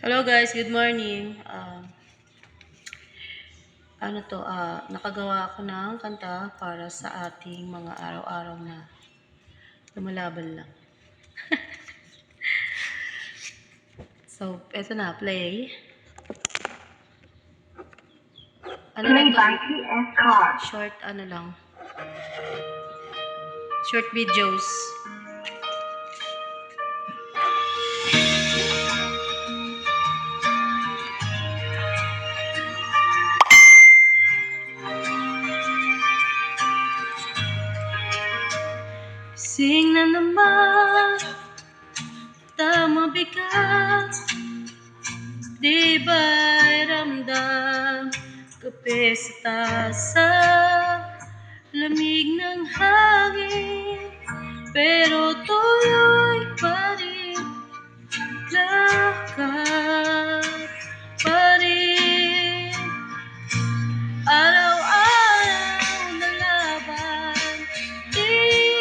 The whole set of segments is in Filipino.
Hello guys, good morning. Nakagawa ako ng kanta para sa ating mga araw-araw na lumalaban lang. So, eto na, play. Ano lang to? Short, short videos. Sing na naman, tama bigat, di ba'y ramdam, kape sa tasa, lamig ng hangin, pero tuloy pa rin, lakad pa rin, araw-araw na laban, di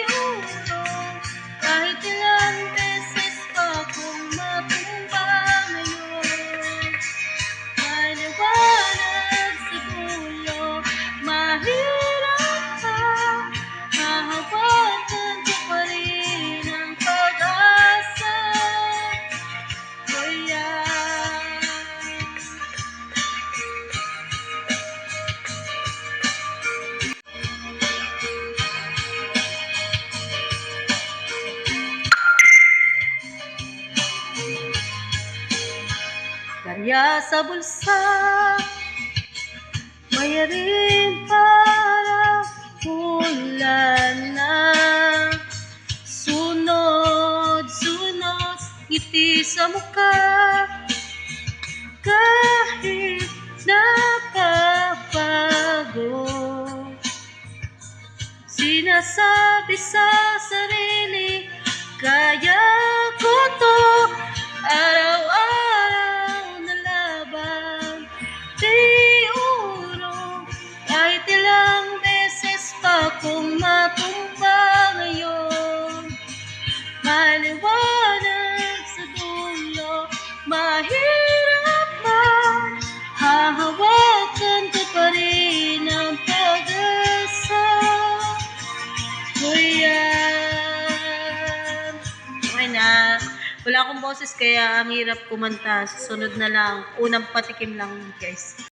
urong, kahit ilang beses pa kung matumba ngayon, may liwanag sa dulo, mahirap pa, hahawakan ko pa rin ang pag-asa, kaya barya sa bulsa, bayarin para ulan na. Sunod-sunod, ngiti sa mukha, kahit napapago. Sinasabi sa sarili, kaya ko to, araw-araw na laban, di urong, kahit ilang beses pa kung matumba ngayon, maliwanag sa dulo, mahirap man, hahawakan ko pa rin ang pag-asa, kuyan. Okay na. Wala akong boses kaya ang hirap kumanta. Susunod na lang. Unang patikim lang guys.